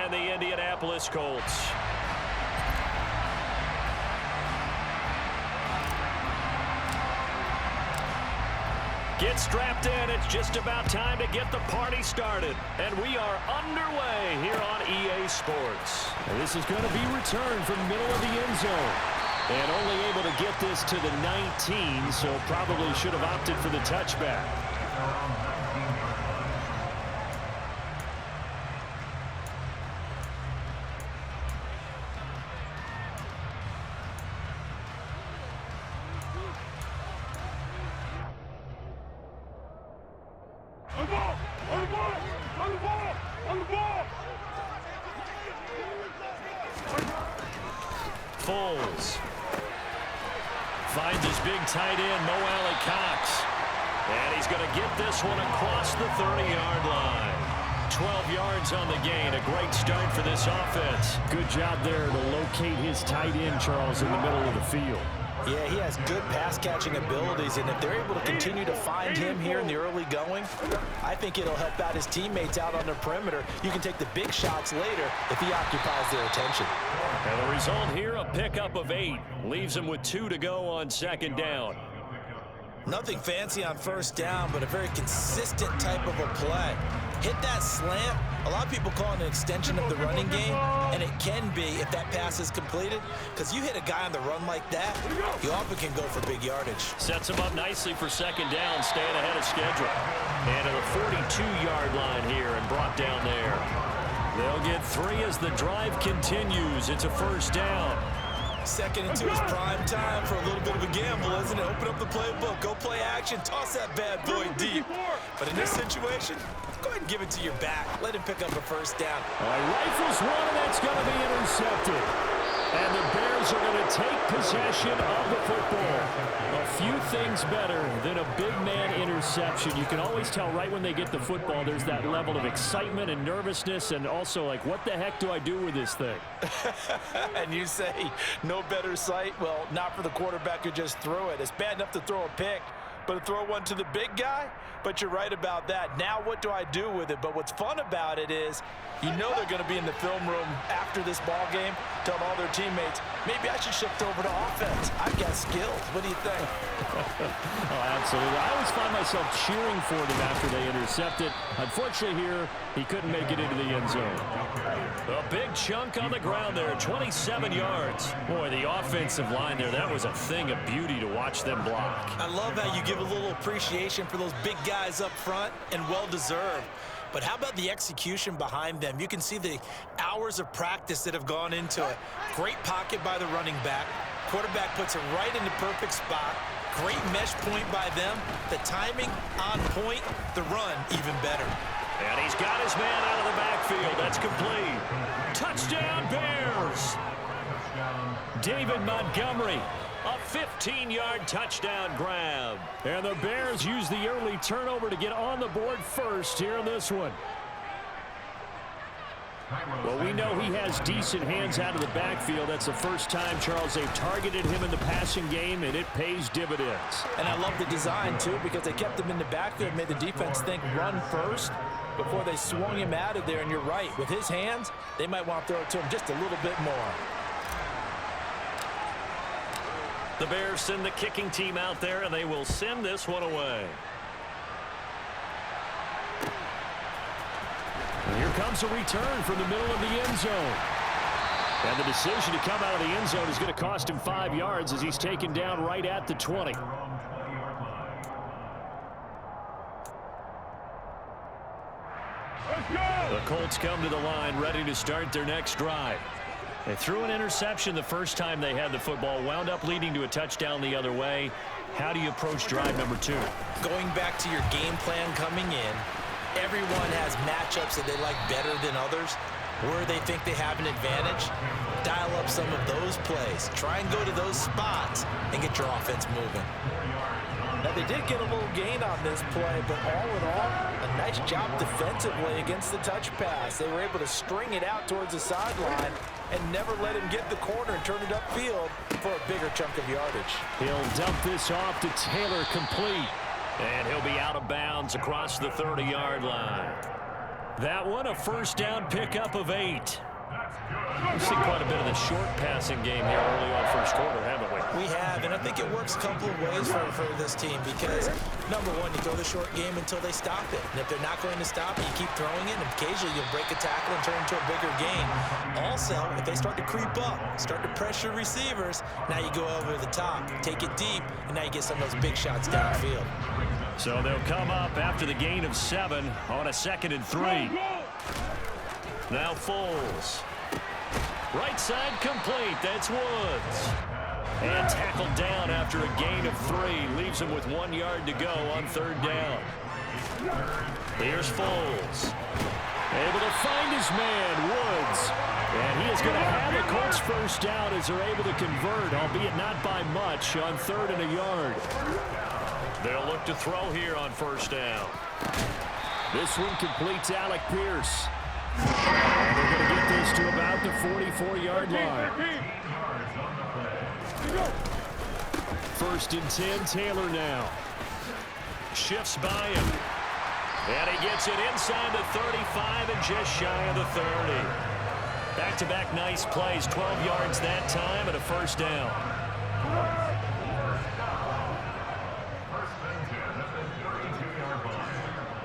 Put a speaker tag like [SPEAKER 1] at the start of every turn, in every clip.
[SPEAKER 1] and the Indianapolis Colts. Get strapped in. It's just about time to get the party started. And we are underway here on EA Sports.
[SPEAKER 2] And this is going to be returned from the middle of the end zone. And only able to get this to the 19, so probably should have opted for the touchback.
[SPEAKER 1] Foles finds his big tight end, Mo Alley Cox. And he's going to get this one across the 30-yard line. 12 yards on the gain. A great start for this offense.
[SPEAKER 2] Good job there to locate his tight end, Charles, in the middle of the field.
[SPEAKER 3] Yeah, he has good pass-catching abilities, and if they're able to continue to find him here in the early going, I think it'll help out his teammates out on the perimeter. You can take the big shots later if he occupies their attention.
[SPEAKER 1] And the result here, a pickup of 8. Leaves him with 2 to go on second down.
[SPEAKER 3] Nothing fancy on first down, but a very consistent type of a play. Hit that slant. A lot of people call it an extension of the running game, and it can be if that pass is completed, because you hit a guy on the run like that, you often can go for big yardage.
[SPEAKER 1] Sets him up nicely for second down, staying ahead of schedule. And to the 42-yard line here and brought down there. They'll get 3 as the drive continues. It's a first down.
[SPEAKER 3] Second into his prime time for a little bit of a gamble, isn't it? Open up the playbook, go play action, toss that bad boy deep. But in this situation, go ahead and give it to your back. Let him pick up a first down.
[SPEAKER 2] Rifles one, and that's going to be intercepted. And the Bears are going to take possession of the football. A few things better than a big man interception. You can always tell right when they get the football, there's that level of excitement and nervousness, and also like, what the heck do I do with this thing?
[SPEAKER 3] And you say, no better sight? Well, not for the quarterback who just threw it. It's bad enough to throw a pick, but to throw one to the big guy? But you're right about that. Now what do I do with it? But what's fun about it is you know they're going to be in the film room after this ball game, telling all their teammates, maybe I should shift over to offense. I've got skills. What do you think?
[SPEAKER 2] Oh, absolutely. I always find myself cheering for them after they intercept it. Unfortunately here, he couldn't make it into the end zone.
[SPEAKER 1] A big chunk on the ground there, 27 yards. Boy, the offensive line there, that was a thing of beauty to watch them block.
[SPEAKER 3] I love how you give a little appreciation for those big guys up front, and well-deserved. But how about the execution behind them? You can see the hours of practice that have gone into it. Great pocket by the running back. Quarterback puts it right in the perfect spot. Great mesh point by them. The timing on point. The run even better.
[SPEAKER 1] And he's got his man out of the backfield. That's complete. Touchdown, Bears! David Montgomery. A 15-yard touchdown grab.
[SPEAKER 2] And the Bears use the early turnover to get on the board first here in this one. Well, we know he has decent hands out of the backfield. That's the first time, Charles, they've targeted him in the passing game, and it pays dividends.
[SPEAKER 3] And I love the design, too, because they kept him in the backfield, made the defense think run first before they swung him out of there. And you're right, with his hands, they might want to throw it to him just a little bit more.
[SPEAKER 1] The Bears send the kicking team out there, and they will send this one away.
[SPEAKER 2] And here comes a return from the middle of the end zone. And the decision to come out of the end zone is going to cost him 5 yards as he's taken down right at the 20.
[SPEAKER 1] The Colts come to the line ready to start their next drive. They threw an interception the first time they had the football, wound up leading to a touchdown the other way. How do you approach drive number 2?
[SPEAKER 3] Going back to your game plan coming in, everyone has matchups that they like better than others, where they think they have an advantage. Dial up some of those plays. Try and go to those spots and get your offense moving. Now, they did get a little gain on this play, but all in all, a nice job defensively against the touch pass. They were able to string it out towards the sideline and never let him get the corner and turn it upfield for a bigger chunk of yardage.
[SPEAKER 2] He'll dump this off to Taylor, complete.
[SPEAKER 1] And he'll be out of bounds across the 30-yard line.
[SPEAKER 2] That one, a first down pickup of 8. We've seen quite a bit of the short passing game here early on first quarter, haven't we?
[SPEAKER 3] We have, and I think it works a couple of ways for this team because, number one, you throw the short game until they stop it. And if they're not going to stop it, you keep throwing it, and occasionally you'll break a tackle and turn into a bigger gain. Also, if they start to creep up, start to pressure receivers, now you go over the top, take it deep, and now you get some of those big shots downfield.
[SPEAKER 2] So they'll come up after the gain of 7 on a 2nd and 3. Now Foles. Right side complete. That's Woods. And tackled down after a gain of 3. Leaves him with 1 yard to go on 3rd down. Here's Foles. Able to find his man, Woods. And he is going to have the Colts first down as they're able to convert, albeit not by much, on 3rd and a yard. They'll look to throw here on 1st down. This one completes Alec Pierce. And they're going to get this to about the 44-yard line. 1st and 10, Taylor now. Shifts by him. And he gets it inside the 35 and just shy of the 30. Back-to-back nice plays, 12 yards that time and a 1st down.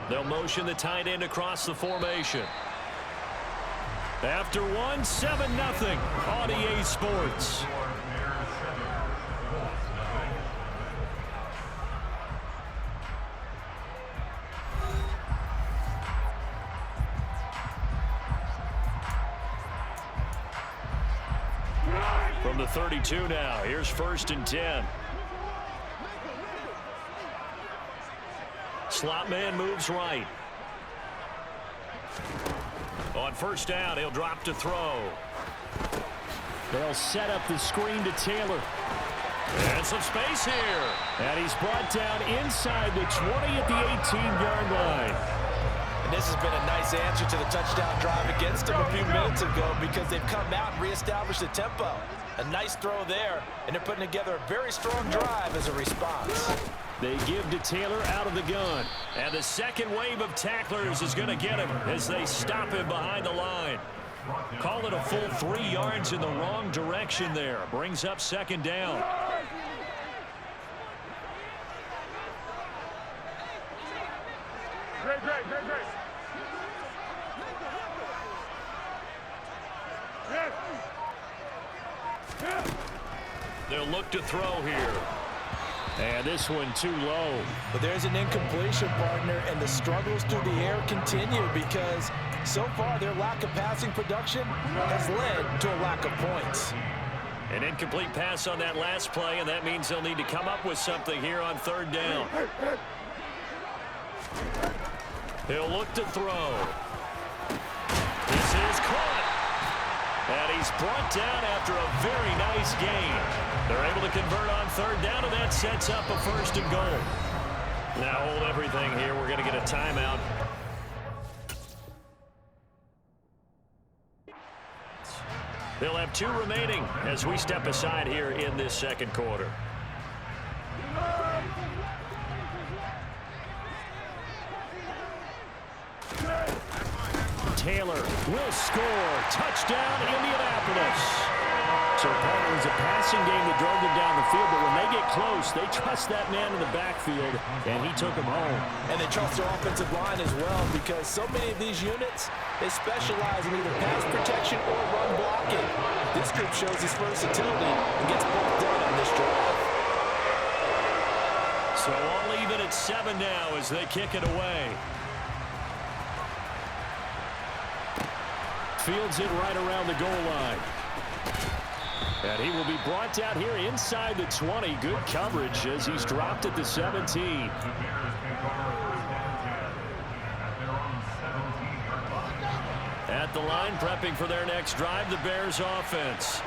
[SPEAKER 2] They'll motion the tight end across the formation. After 1, 7-0 on EA Sports. From the 32 now, here's 1st and 10. Slot man moves right. On 1st down, he'll drop to throw. They'll set up the screen to Taylor. And some space here. And he's brought down inside the 20 at the 18-yard line.
[SPEAKER 3] And this has been a nice answer to the touchdown drive against them a few minutes ago because they've come out and reestablished the tempo. A nice throw there, and they're putting together a very strong drive as a response.
[SPEAKER 2] They give to Taylor out of the gun. And the second wave of tacklers is going to get him as they stop him behind the line. Call it a full 3 yards in the wrong direction there. Brings up 2nd down.
[SPEAKER 4] Great.
[SPEAKER 2] They'll look to throw here. And this one too low.
[SPEAKER 3] But there's an incompletion, partner, and the struggles through the air continue because so far their lack of passing production has led to a lack of points.
[SPEAKER 2] An incomplete pass on that last play, and that means they'll need to come up with something here on 3rd down. He'll look to throw. This is caught. And he's brought down after a very nice gain. They're able to convert on 3rd down, and that sets up a 1st and goal. Now hold everything here. We're going to get a timeout. They'll have 2 remaining as we step aside here in this 2nd quarter. Taylor will score. Touchdown, Indianapolis. So, partner, it was a passing game that drove them down the field, but when they get close, they trust that man in the backfield, and he took him home.
[SPEAKER 3] And they trust their offensive line as well because so many of these units, they specialize in either pass protection or run blocking. This group shows its versatility and gets both done on this drive.
[SPEAKER 2] So all even at 7 now as they kick it away. Fields it right around the goal line. And he will be brought down here inside the 20. Good coverage as he's dropped at the 17. At the line, prepping for their next drive, the Bears offense.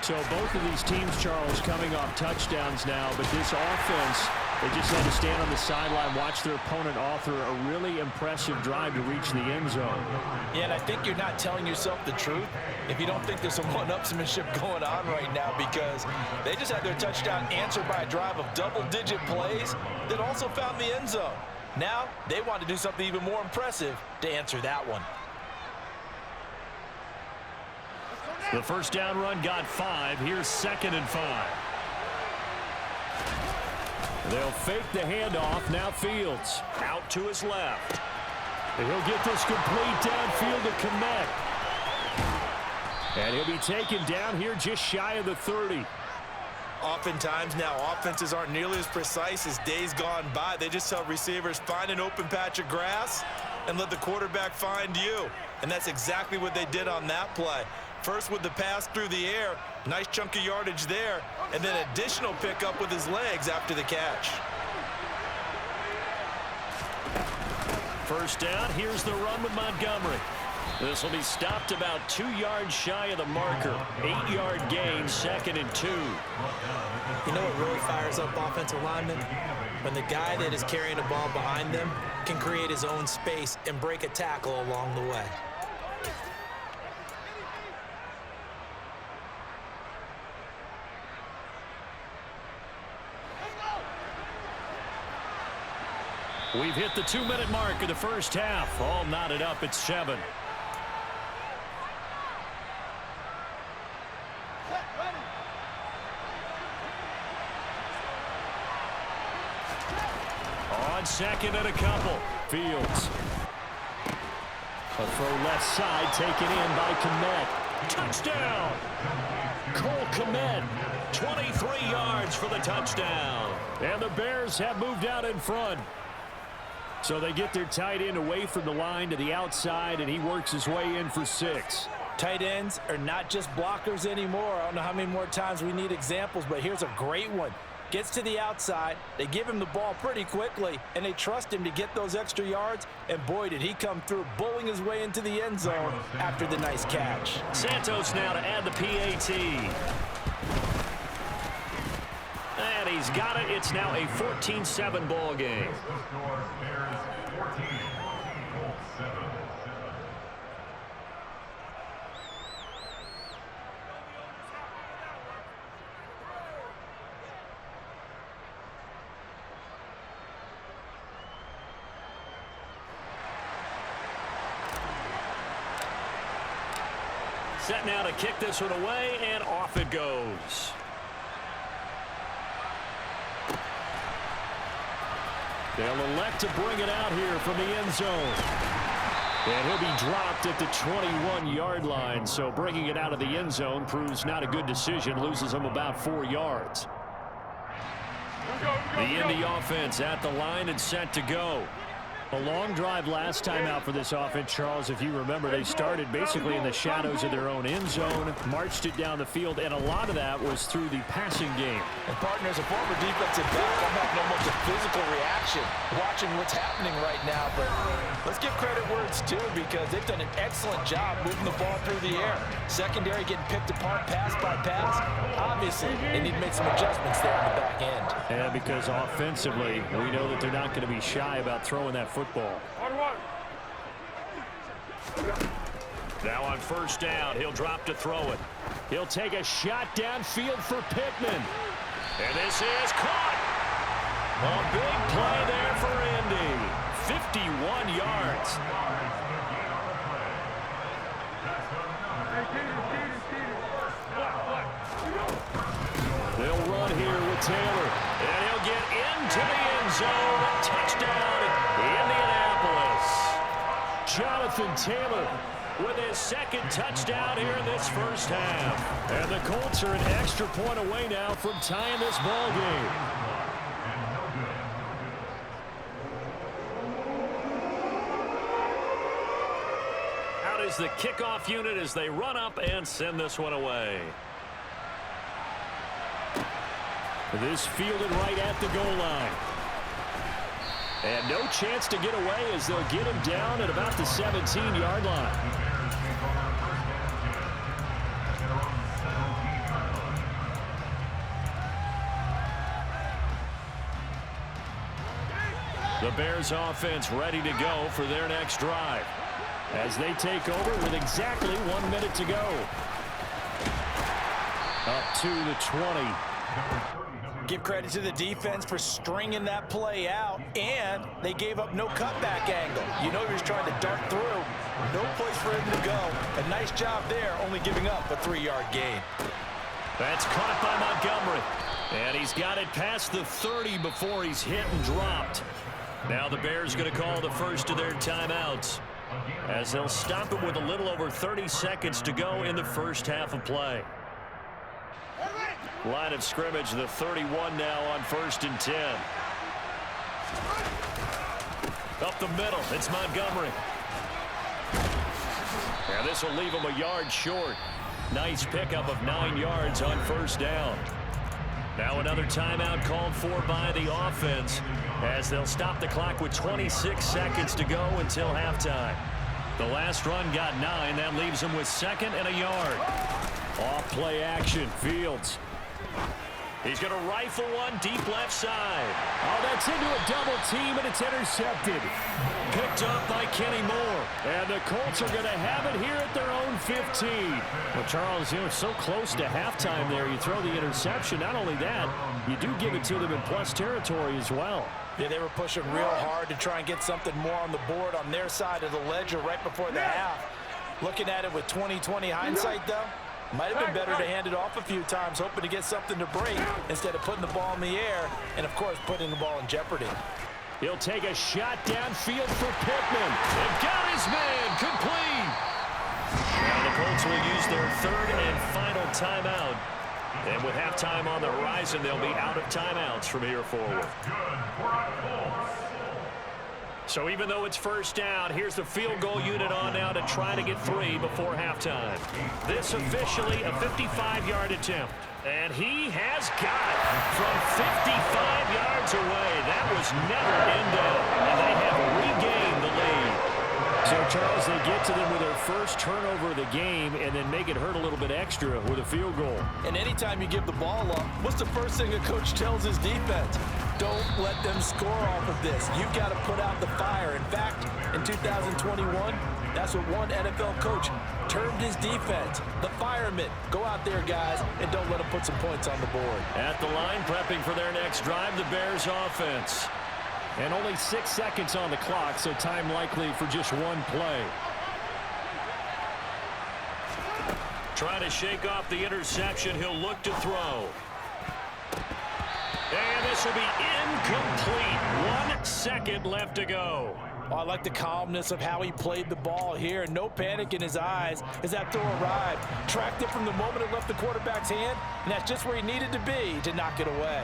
[SPEAKER 2] So both of these teams, Charles, coming off touchdowns now, but this offense, they just had to stand on the sideline, watch their opponent author a really impressive drive to reach the end zone.
[SPEAKER 3] Yeah, and I think you're not telling yourself the truth if you don't think there's some one-upsmanship going on right now because they just had their touchdown answered by a drive of double-digit plays that also found the end zone. Now they want to do something even more impressive to answer that one.
[SPEAKER 2] The first down run got 5. Here's 2nd and 5. They'll fake the handoff. Now Fields out to his left. And he'll get this complete downfield to Kmet. And he'll be taken down here just shy of the 30.
[SPEAKER 3] Oftentimes now, offenses aren't nearly as precise as days gone by. They just tell receivers, find an open patch of grass and let the quarterback find you. And that's exactly what they did on that play. First with the pass through the air, nice chunk of yardage there, and then additional pickup with his legs after the catch.
[SPEAKER 2] First down, here's the run with Montgomery. This will be stopped about 2 yards shy of the marker. 8-yard gain, 2nd and 2.
[SPEAKER 3] You know what really fires up offensive linemen? When the guy that is carrying the ball behind them can create his own space and break a tackle along the way.
[SPEAKER 2] We've hit the 2-minute mark of the first half. All knotted up at 7. On 2nd and a couple. Fields. A throw left side taken in by Kmet. Touchdown! Cole Kmet. 23 yards for the touchdown. And the Bears have moved out in front. So they get their tight end away from the line to the outside, and he works his way in for 6.
[SPEAKER 3] Tight ends are not just blockers anymore. I don't know how many more times we need examples, but here's a great one. Gets to the outside, they give him the ball pretty quickly, and they trust him to get those extra yards, and boy, did he come through, bowling his way into the end zone after the nice catch.
[SPEAKER 2] Santos now to add the PAT. And he's got it. It's now a 14-7 ball game. Set now to kick this one away, and off it goes. They'll elect to bring it out here from the end zone. And he'll be dropped at the 21-yard line, so bringing it out of the end zone proves not a good decision, loses him about 4 yards. The Indy offense at the line and set to go. A long drive last time out for this offense, Charles. If you remember, they started basically in the shadows of their own end zone, marched it down the field, and a lot of that was through the passing game.
[SPEAKER 3] And partner, as a former defensive back, I'm having almost a physical reaction watching what's happening right now. But let's give credit where it's due, because they've done an excellent job moving the ball through the air. Secondary getting picked apart pass by pass. Obviously, they need to make some adjustments there on the back end.
[SPEAKER 2] And because offensively, we know that they're not going to be shy about throwing that football. Now on first down, he'll drop to throw it. He'll take a shot downfield for Pittman. And this is caught. A big play there for Indy. 51 yards. They'll run here with Taylor. And he'll get into the end zone. Touchdown, Indianapolis. Jonathan Taylor with his 2nd touchdown here in this first half. And the Colts are an extra point away now from tying this ball game. Out is the kickoff unit as they run up and send this one away. This fielded right at the goal line. And no chance to get away as they'll get him down at about the 17-yard line. The Bears offense ready to go for their next drive as they take over with exactly 1 minute to go. Up to the 20.
[SPEAKER 3] Give credit to the defense for stringing that play out, and they gave up no cutback angle. You know he was trying to dart through. No place for him to go. A nice job there, only giving up a 3-yard gain.
[SPEAKER 1] That's caught by Montgomery. And he's got it past the 30 before he's hit and dropped. Now the Bears going to call the first of their timeouts, as they'll stop it with a little over 30 seconds to go in the first half of play. Line of scrimmage, the 31 now on 1st and 10. Up the middle, it's Montgomery. And this will leave him a yard short. Nice pickup of 9 yards on 1st down. Now another timeout called for by the offense, as they'll stop the clock with 26 seconds to go until halftime. The last run got 9. That leaves them with 2nd and a yard.
[SPEAKER 2] Off play action, Fields.
[SPEAKER 1] He's going to rifle one deep left side.
[SPEAKER 2] Oh, that's into a double team, and it's intercepted.
[SPEAKER 1] Picked up by Kenny Moore.
[SPEAKER 2] And the Colts are going to have it here at their own 15. Well, Charles, you know, it's so close to halftime there. You throw the interception. Not only that, you do give it to them in plus territory as well.
[SPEAKER 3] Yeah, they were pushing real hard to try and get something more on the board on their side of the ledger right before the half. Looking at it with 20/20 hindsight, though, might have been better to hand it off a few times, hoping to get something to break instead of putting the ball in the air and, of course, putting the ball in jeopardy.
[SPEAKER 2] He'll take a shot downfield for Pittman.
[SPEAKER 1] They've got his man complete. Now the Colts will use their 3rd and final timeout. And with halftime on the horizon, they'll be out of timeouts from here forward. So even though it's 1st down, here's the field goal unit on now to try to get 3 before halftime. This officially a 55-yard attempt. And he has got it from 55 yards away. That was never in doubt. And they have regained the lead.
[SPEAKER 2] So, Charles, they get to them with their first turnover of the game and then make it hurt a little bit extra with a field goal.
[SPEAKER 3] And anytime you give the ball up, what's the first thing a coach tells his defense? Don't let them score off of this. You've got to put out the fire. In fact, in 2021, that's what one NFL coach termed his defense. The firemen. Go out there, guys, and don't let them put some points on the board.
[SPEAKER 1] At the line, prepping for their next drive, the Bears offense.
[SPEAKER 2] And only 6 seconds on the clock, so time likely for just one play.
[SPEAKER 1] Trying to shake off the interception. He'll look to throw. And this will be incomplete. 1 second left to go.
[SPEAKER 3] Oh, I like the calmness of how he played the ball here. No panic in his eyes as that throw arrived. Tracked it from the moment it left the quarterback's hand, and that's just where he needed to be to knock it away.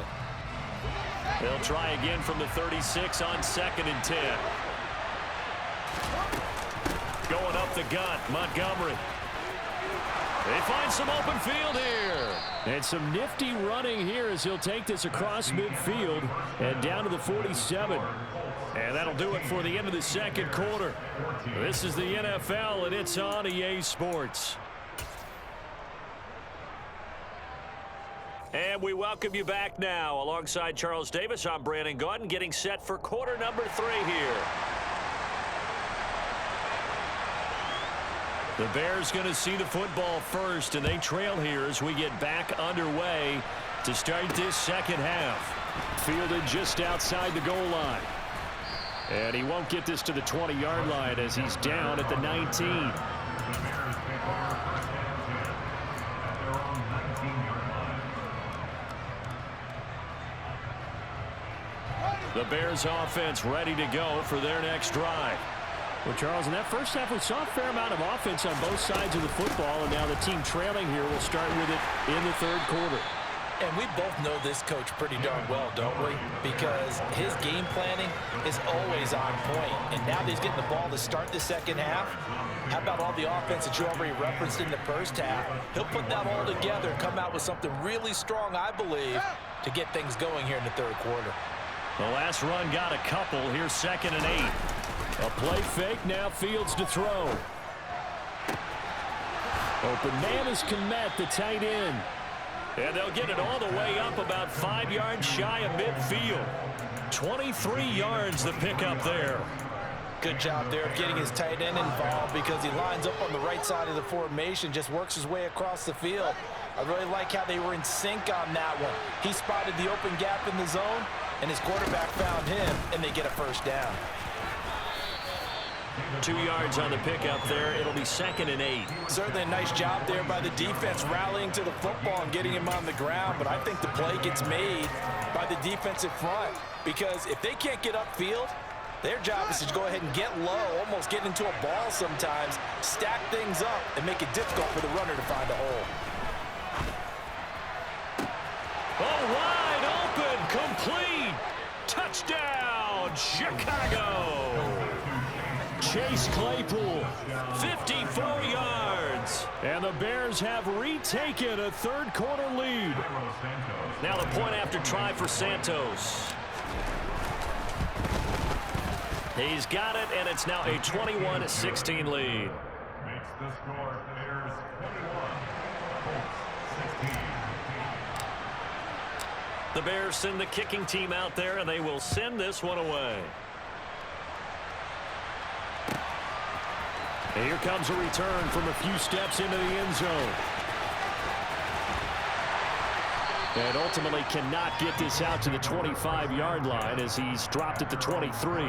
[SPEAKER 1] They'll try again from the 36 on 2nd and 10. Going up the gut, Montgomery. They find some open field here.
[SPEAKER 2] And some nifty running here as he'll take this across midfield and down to the 47.
[SPEAKER 1] And that'll do it for the end of the 2nd quarter. This is the NFL, and it's on EA Sports. And we welcome you back now. Alongside Charles Davis, I'm Brandon Gaudin, getting set for quarter number 3 here. The Bears going to see the football first, and they trail here as we get back underway to start this 2nd half.
[SPEAKER 2] Fielded just outside the goal line. And he won't get this to the 20-yard line as he's down at the 19.
[SPEAKER 1] The Bears offense ready to go for their next drive.
[SPEAKER 2] Well, Charles, in that first half, we saw a fair amount of offense on both sides of the football, and now the team trailing here will start with it in the 3rd quarter.
[SPEAKER 3] And we both know this coach pretty darn well, don't we? Because his game planning is always on point. And now that he's getting the ball to start the 2nd half, how about all the offense that you already referenced in the first half? He'll put that all together and come out with something really strong, I believe, to get things going here in the 3rd quarter.
[SPEAKER 1] The last run got a couple. Here's 2nd and 8.
[SPEAKER 2] A play fake, now Fields to throw. Open man is Kmet, the tight end.
[SPEAKER 1] And they'll get it all the way up about 5 yards shy of midfield. 23 yards the pickup there.
[SPEAKER 3] Good job there of getting his tight end involved because he lines up on the right side of the formation, just works his way across the field. I really like how they were in sync on that one. He spotted the open gap in the zone, and his quarterback found him, and they get a first down.
[SPEAKER 1] 2 yards on the pickup there. It'll be 2nd and 8.
[SPEAKER 3] Certainly a nice job there by the defense rallying to the football and getting him on the ground, but I think the play gets made by the defensive front because if they can't get upfield, their job is to go ahead and get low, almost get into a ball sometimes, stack things up, and make it difficult for the runner to find a hole.
[SPEAKER 1] Oh, wide open, complete. Touchdown, Chicago.
[SPEAKER 2] Chase Claypool,
[SPEAKER 1] 54 yards.
[SPEAKER 2] and the Bears have retaken a third-quarter lead.
[SPEAKER 1] Now the point after try for Santos. He's got it, and it's now a 21-16 lead.
[SPEAKER 4] Makes the score Bears 21, Colts 16.
[SPEAKER 1] The Bears send the kicking team out there, and they will send this one away.
[SPEAKER 2] And here comes a return from a few steps into the end zone. And ultimately cannot get this out to the 25-yard line as he's dropped at the 23.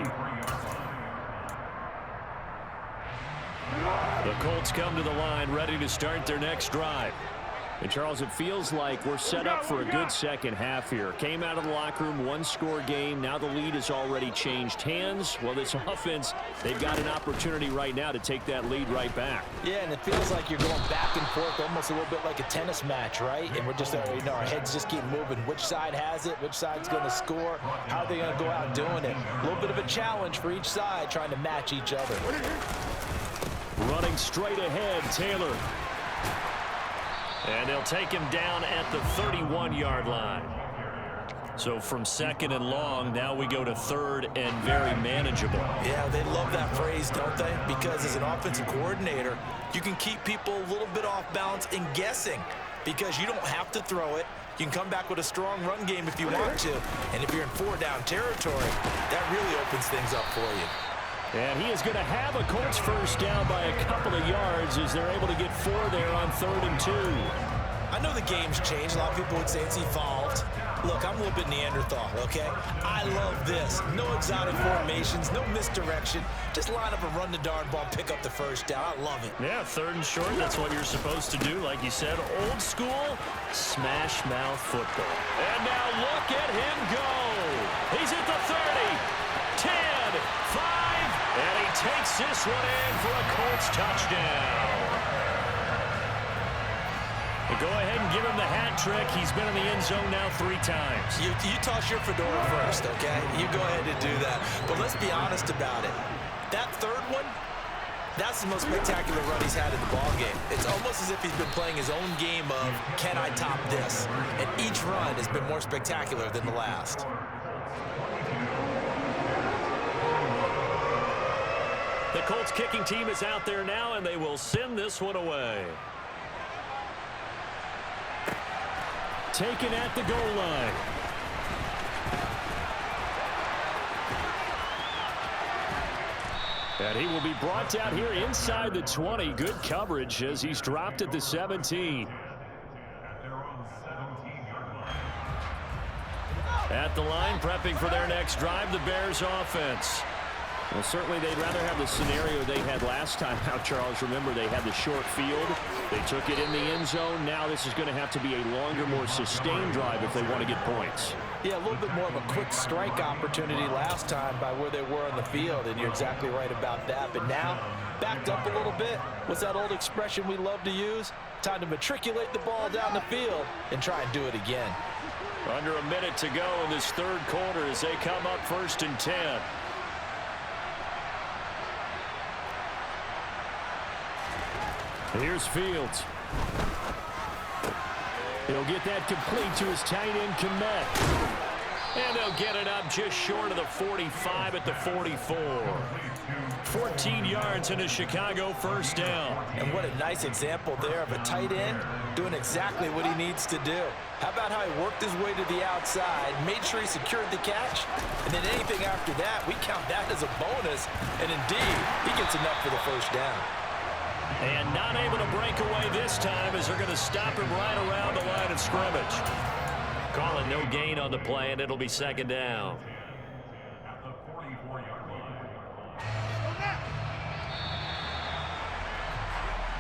[SPEAKER 2] The Colts come to the line ready to start their next drive. And, Charles, it feels like we're set up for a good second half here. Came out of the locker room, one-score game. Now the lead has already changed hands. Well, this offense, they've got an opportunity right now to take that lead right back.
[SPEAKER 3] Yeah, and it feels like you're going back and forth almost a little bit like a tennis match, right? And we're just, our heads just keep moving. Which side has it? Which side's going to score? How are they going to go out doing it? A little bit of a challenge for each side trying to match each other.
[SPEAKER 2] Running straight ahead, Taylor.
[SPEAKER 1] And they'll take him down at the 31-yard line. So from 2nd and long, now we go to 3rd and very manageable.
[SPEAKER 3] Yeah, they love that phrase, don't they? Because as an offensive coordinator, you can keep people a little bit off balance and guessing because you don't have to throw it. You can come back with a strong run game if you want to. And if you're in 4-down territory, that really opens things up for you.
[SPEAKER 2] And he is going to have a Colts first down by a couple of yards as they're able to get 4 there on 3rd and 2.
[SPEAKER 3] I know the game's changed. A lot of people would say it's evolved. Look, I'm a little bit Neanderthal, okay? I love this. No exotic formations, no misdirection. Just line up and run the darn ball, pick up the first down. I love it.
[SPEAKER 1] Yeah, 3rd and short, that's what you're supposed to do. Like you said, old school, smash mouth football.
[SPEAKER 2] And now look at him go. He's at the 30, 10, 5.
[SPEAKER 1] And he takes this one in for a Colts touchdown.
[SPEAKER 2] Go ahead and give him the hat trick. He's been in the end zone now 3 times.
[SPEAKER 3] You toss your fedora first, okay? You go ahead and do that. But let's be honest about it. That 3rd one, that's the most spectacular run he's had in the ballgame. It's almost as if he's been playing his own game of, can I top this? And each run has been more spectacular than the last.
[SPEAKER 1] The Colts kicking team is out there now, and they will send this one away.
[SPEAKER 2] Taken at the goal line. And he will be brought down here inside the 20. Good coverage as he's dropped at the 17.
[SPEAKER 1] At the line, prepping for their next drive, the Bears offense.
[SPEAKER 2] Well, certainly they'd rather have the scenario they had last time out, Charles. Remember, they had the short field. They took it in the end zone. Now this is going to have to be a longer, more sustained drive if they want to get points.
[SPEAKER 3] Yeah, a little bit more of a quick strike opportunity last time by where they were on the field, and you're exactly right about that. But now, backed up a little bit. What's that old expression we love to use? Time to matriculate the ball down the field and try and do it again.
[SPEAKER 1] Under a minute to go in this 3rd quarter as they come up 1st and 10.
[SPEAKER 2] Here's Fields. He'll get that complete to his tight end, Komet.
[SPEAKER 1] And they'll get it up just short of the 45 at the 44. 14 yards in a Chicago first down.
[SPEAKER 3] And what a nice example there of a tight end doing exactly what he needs to do. How about how he worked his way to the outside, made sure he secured the catch, and then anything after that, we count that as a bonus. And indeed, he gets enough for the first down.
[SPEAKER 1] And not able to break away this time as they're going to stop him right around the line of scrimmage. Calling no gain on the play, and it'll be second down.
[SPEAKER 4] At the 44-yard line.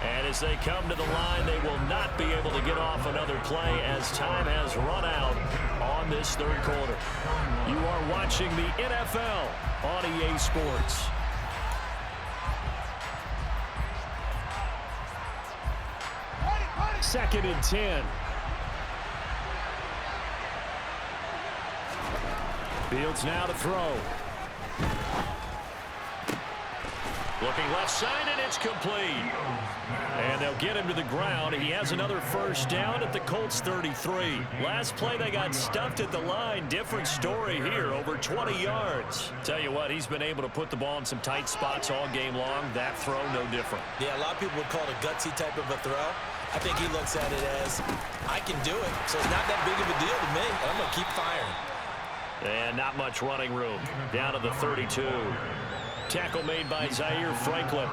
[SPEAKER 1] And as they come to the line, they will not be able to get off another play as time has run out on this third quarter. You are watching the NFL on EA Sports.
[SPEAKER 2] Second and 10. Fields now to throw.
[SPEAKER 1] Looking left side, and it's complete. And they'll get him to the ground. He has another first down at the Colts 33. Last play, they got stuffed at the line. Different story here, over 20 yards. Tell you what, he's been able to put the ball in some tight spots all game long. That throw, no different.
[SPEAKER 3] Yeah, a lot of people would call it a gutsy type of a throw. I think he looks at it as, I can do it, so it's not that big of a deal to me. I'm going to keep firing.
[SPEAKER 1] And not much running room. Down to the 32. Tackle made by Zaire Franklin.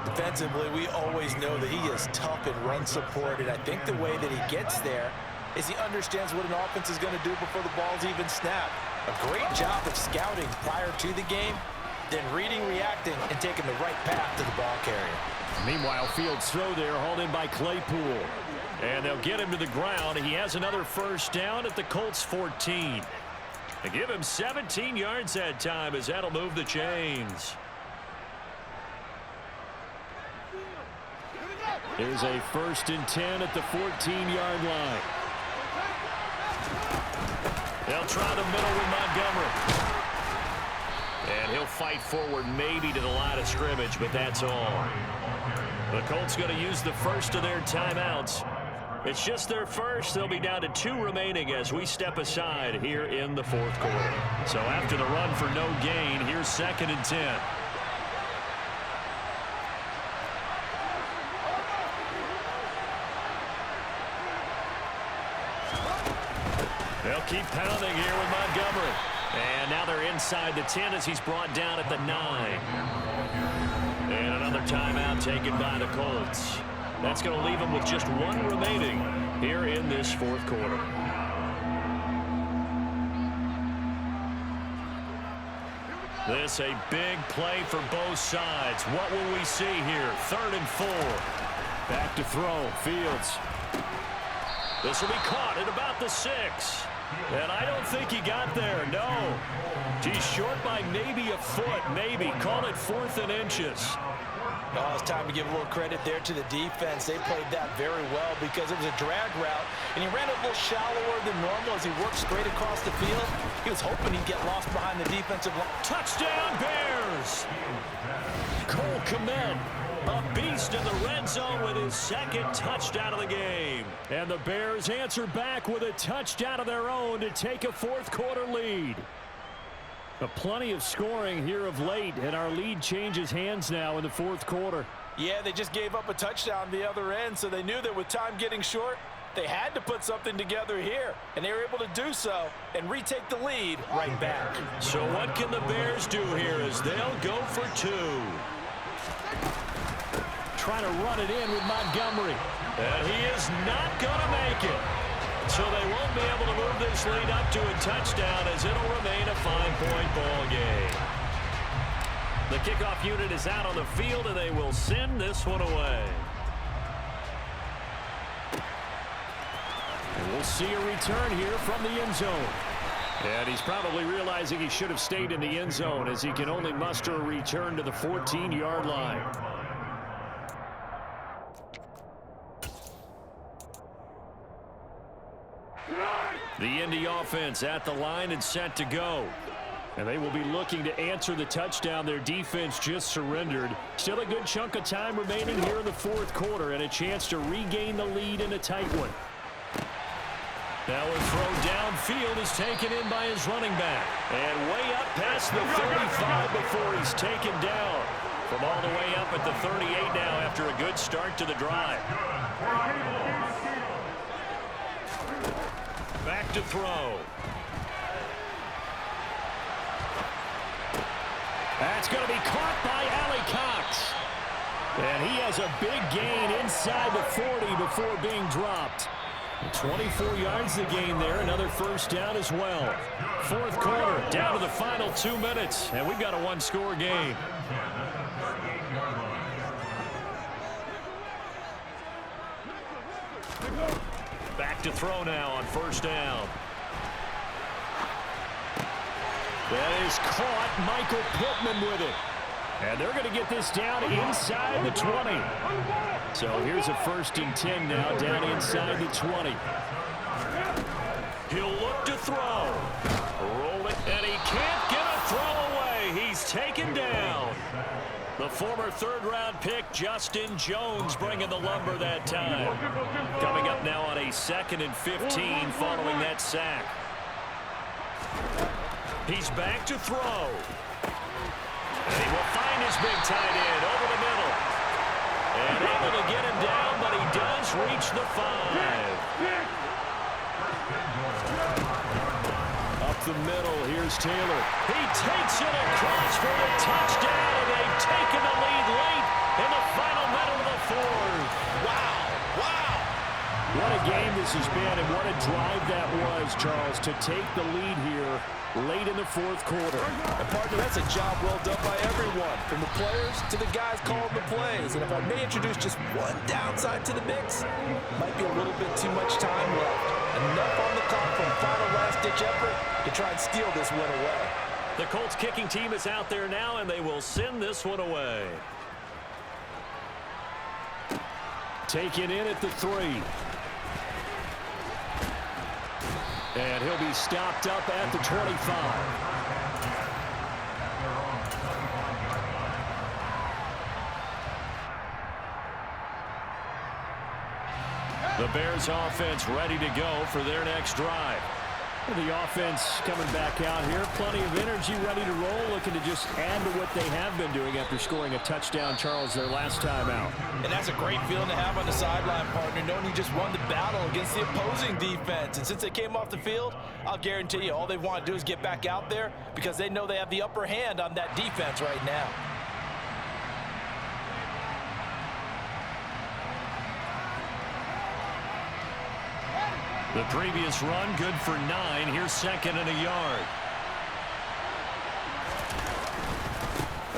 [SPEAKER 3] Defensively, we always know that he is tough in run support, and I think the way that he gets there is he understands what an offense is going to do before the ball's even snapped. A great job of scouting prior to the game, then reading, reacting, and taking the right path to the ball carrier.
[SPEAKER 2] Meanwhile, Fields' throw there hauled in by Claypool.
[SPEAKER 1] And they'll get him to the ground. He has another first down at the Colts 14. They give him 17 yards that time as that'll move the chains.
[SPEAKER 2] Here's a first and 10 at the 14-yard line.
[SPEAKER 1] They'll try the middle with Montgomery. And he'll fight forward maybe to the line of scrimmage, but that's all. The Colts going to use the first of their timeouts. It's just their first. They'll be down to 2 remaining as we step aside here in the fourth quarter. So after the run for no gain, here's second and 10. They'll keep pounding here with Montgomery. And now they're inside the 10 as he's brought down at the 9. And another timeout taken by the Colts. That's going to leave them with just 1 remaining here in this fourth quarter. This a big play for both sides. What will we see here? 3rd and 4.
[SPEAKER 2] Back to throw. Fields.
[SPEAKER 1] This will be caught at about the 6. And I don't think he got there, no. He's short by maybe a foot, maybe. Call it 4th and inches.
[SPEAKER 3] Oh, it's time to give a little credit there to the defense. They played that very well because it was a drag route, and he ran a little shallower than normal as he worked straight across the field. He was hoping he'd get lost behind the defensive line.
[SPEAKER 1] Touchdown, Bears! Cole Kmet, a beast in the red zone with his 2nd touchdown of the game.
[SPEAKER 2] And the Bears answer back with a touchdown of their own to take a fourth quarter lead. Plenty of scoring here of late, and our lead changes hands now in the fourth quarter.
[SPEAKER 3] Yeah, they just gave up a touchdown the other end, so they knew that with time getting short, they had to put something together here, and they were able to do so and retake the lead right back.
[SPEAKER 1] So what can the Bears do here as they'll go for 2?
[SPEAKER 2] Trying to run it in with Montgomery.
[SPEAKER 1] And he is not going to make it. So they won't be able to move this lead up to a touchdown as it'll remain a 5-point ball game. The kickoff unit is out on the field, and they will send this one away.
[SPEAKER 2] And we'll see a return here from the end zone. And he's probably realizing he should have stayed in the end zone as he can only muster a return to the 14-yard line.
[SPEAKER 1] The Indy offense at the line and set to go.
[SPEAKER 2] And they will be looking to answer the touchdown their defense just surrendered. Still a good chunk of time remaining here in the fourth quarter and a chance to regain the lead in a tight one. Now a throw downfield is taken in by his running back. And way up past the 35 before he's taken down. From all the way up at the 38 now after a good start to the drive. Back to throw. That's going to be caught by Ali Cox. And he has a big gain inside the 40 before being dropped. 24 yards the gain there. Another first down as well. Fourth quarter, down to the final 2 minutes. And we've got a one-score game. Back to throw now on first down. That is caught. Michael Pittman with it. And they're going to get this down inside the 20. So here's a 1st and 10 now down inside the 20. He'll look to throw. Roll it, and he can't get a throw away. He's taken down. The former third-round pick, Justin Jones, bringing the lumber that time. Coming up now on a 2nd and 15 following that sack. He's back to throw. And he will find his big tight end over the middle. And able to get him down, but he does reach the 5. Up the middle, here's Taylor. He takes it across for the touchdown, and they've taken the lead late in the final minute of the 4th.
[SPEAKER 3] Wow. Wow.
[SPEAKER 2] What a game this has been, and what a drive that was, Charles, to take the lead here late in the 4th quarter.
[SPEAKER 3] And partner, that's a job well done by everyone, from the players to the guys calling the plays. And if I may introduce just one downside to the mix, might be a little bit too much time left. Enough on the clock from final last-ditch effort to try and steal this win away.
[SPEAKER 2] The Colts kicking team is out there now, and they will send this one away. Taken in at the 3. And he'll be stopped up at the 25. The Bears offense ready to go for their next drive. The offense coming back out here. Plenty of energy, ready to roll, looking to just add to what they have been doing after scoring a touchdown, Charles, their last time out.
[SPEAKER 3] And that's a great feeling to have on the sideline, partner, knowing you just won the battle against the opposing defense. And since they came off the field, I'll guarantee you all they want to do is get back out there because they know they have the upper hand on that defense right now.
[SPEAKER 2] The previous run, good for 9. Here's 2nd and a yard.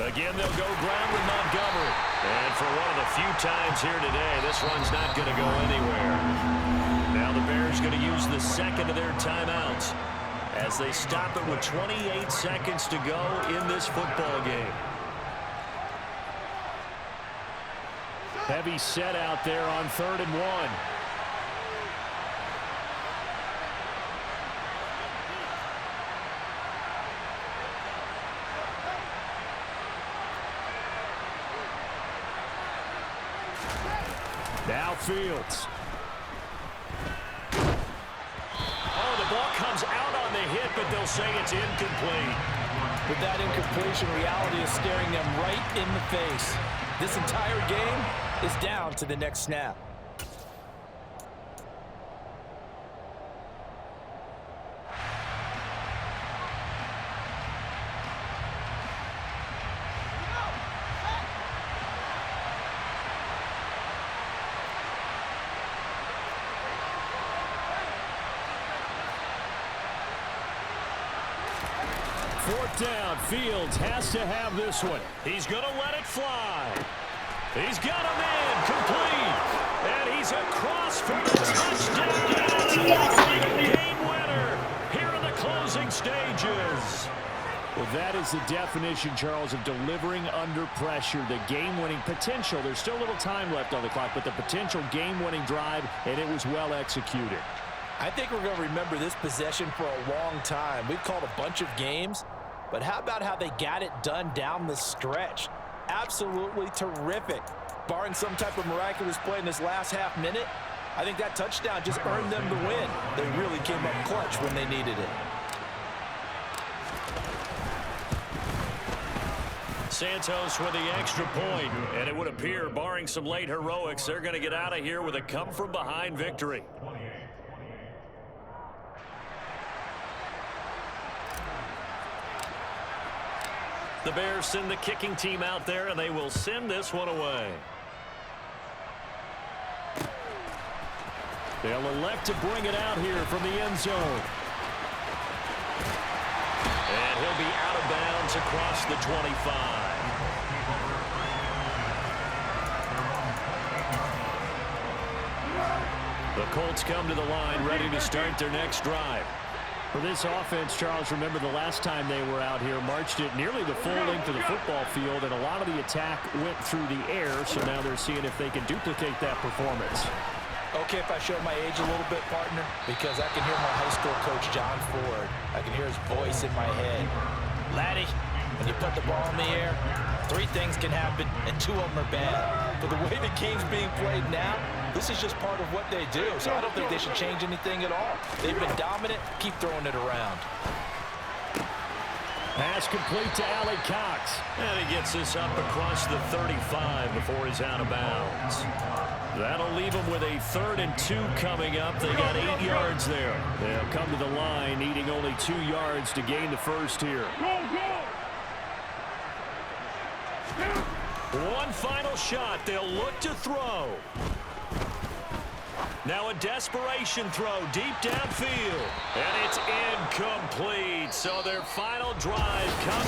[SPEAKER 2] Again, they'll go ground with Montgomery. And for one of the few times here today, this one's not going to go anywhere. Now the Bears going to use the 2nd of their timeouts as they stop it with 28 seconds to go in this football game. Heavy set out there on 3rd and 1. Now Fields. Oh, the ball comes out on the hit, but they'll say it's incomplete.
[SPEAKER 3] With that incompletion, reality is staring them right in the face. This entire game is down to the next snap.
[SPEAKER 2] Fourth down, Fields has to have this one. He's going to let it fly. He's got a man complete. And he's across for the touchdown. It's a game winner here in the closing stages. Well, that is the definition, Charles, of delivering under pressure. The game-winning potential. There's still a little time left on the clock, but the potential game-winning drive, and it was well executed.
[SPEAKER 3] I think we're going to remember this possession for a long time. We've called a bunch of games, but how about how they got it done down the stretch? Absolutely terrific. Barring some type of miraculous play in this last half minute, I think that touchdown just earned them the win. They really came up clutch when they needed it.
[SPEAKER 1] Santos with the extra point, and it would appear, barring some late heroics, they're going to get out of here with a come-from-behind victory. The Bears send the kicking team out there, and they will send this one away.
[SPEAKER 2] They'll elect to bring it out here from the end zone.
[SPEAKER 1] And he'll be out of bounds across the 25. The Colts come to the line ready to start their next drive.
[SPEAKER 2] For this offense, Charles, remember the last time they were out here, marched it nearly the full length of the football field, and a lot of the attack went through the air, so now they're seeing if they can duplicate that performance.
[SPEAKER 3] Okay, if I show my age a little bit, partner, because I can hear my high school coach, John Ford. I can hear his voice in my head. Laddie, when you put the ball in the air, 3 things can happen, and 2 of them are bad. But the way the game's being played now, this is just part of what they do, so I don't think they should change anything at all. They've been dominant. Keep throwing it around.
[SPEAKER 2] Pass complete to Allie Cox.
[SPEAKER 1] And he gets this up across the 35 before he's out of bounds. That'll leave them with a 3rd and 2 coming up. They got 8 yards there.
[SPEAKER 2] They'll come to the line, needing only 2 yards to gain the first here.
[SPEAKER 1] One final shot. They'll look to throw. Now a desperation throw deep downfield. And it's incomplete. So their final drive comes